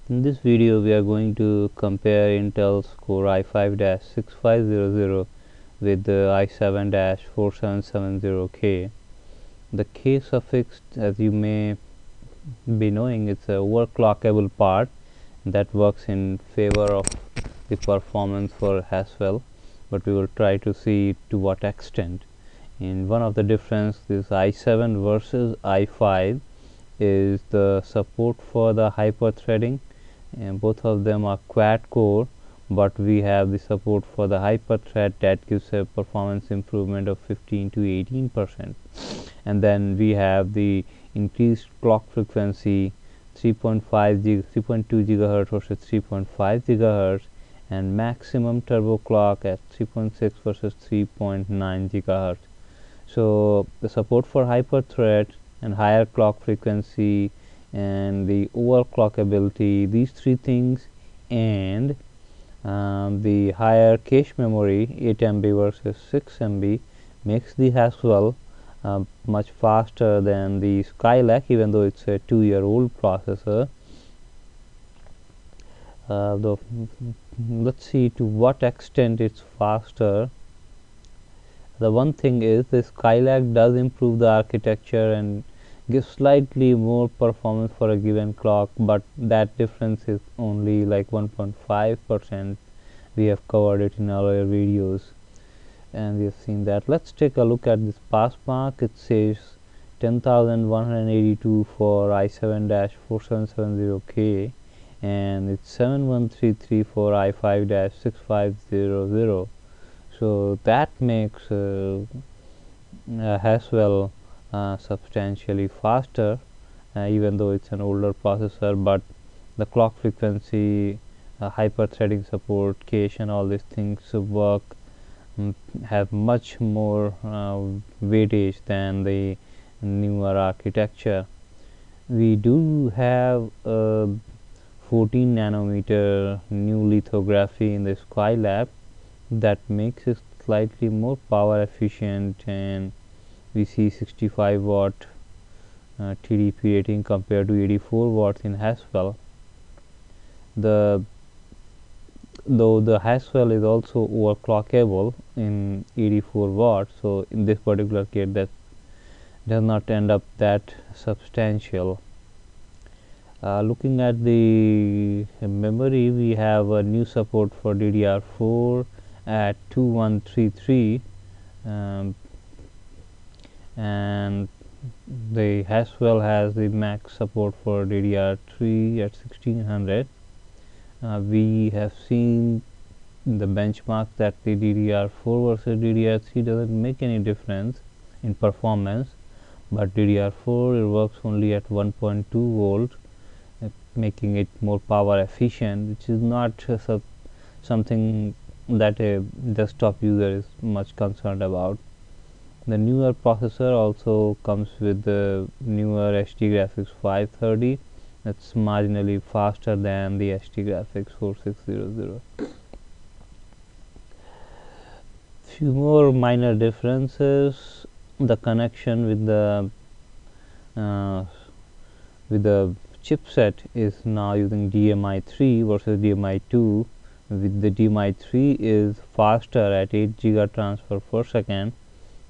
In this video we are going to compare Intel's Core i5-6500 with the i7-4770K. The K suffix, as you may be knowing, it's a overclockable part that works in favor of the performance for Haswell, but we will try to see to what extent. In one of the difference, this i7 versus i5 is the support for the hyperthreading, and both of them are quad core, but we have the support for the hyperthread that gives a performance improvement of 15 to 18%. And then we have the increased clock frequency 3.2 gigahertz versus 3.5 gigahertz, and maximum turbo clock at 3.6 versus 3.9 gigahertz. So the support for hyperthread and higher clock frequency and the overclockability, these three things, and the higher cache memory 8 MB versus 6 MB makes the Haswell much faster than the Skylake, even though it's a 2-year-old processor. Let's see to what extent it's faster. The one thing is the Skylake does improve the architecture and gives slightly more performance for a given clock, but that difference is only like 1.5%. We have covered it in our earlier videos and we have seen that. Let's take a look at this pass mark. It says 10,182 for i7-4770K and it's 7133 for i5-6500. So that makes Haswell substantially faster, even though it's an older processor, but the clock frequency, hyper-threading support, cache, and all these things work have much more weightage than the newer architecture. We do have 14 nanometer new lithography in the Skylake that makes it slightly more power efficient, and we see 65 watt TDP rating compared to 84 watts in Haswell. Though the Haswell is also overclockable in 84 watts, so in this particular case that does not end up that substantial. Looking at the memory, we have a new support for DDR4 at 2133, and the Haswell has the max support for DDR3 at 1600. We have seen in the benchmark that the DDR4 versus DDR3 doesn't make any difference in performance, but DDR4 it works only at 1.2 volts, making it more power efficient, which is not something that a desktop user is much concerned about. The newer processor also comes with the newer HD Graphics 530 that's marginally faster than the HD Graphics 4600. Few more minor differences. The connection with the chipset is now using DMI3 versus DMI2. With the DMI3 is faster at 8 giga transfer per second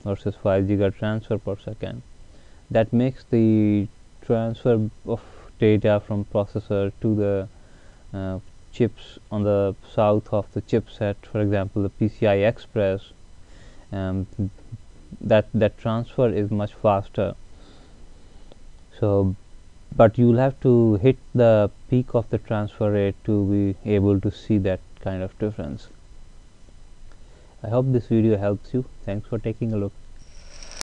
versus 5 giga transfer per second. That makes the transfer of data from processor to the chips on the south of the chipset, for example the PCI Express, that transfer is much faster. So but you'll have to hit the peak of the transfer rate to be able to see that kind of difference. I hope this video helps you. Thanks for taking a look.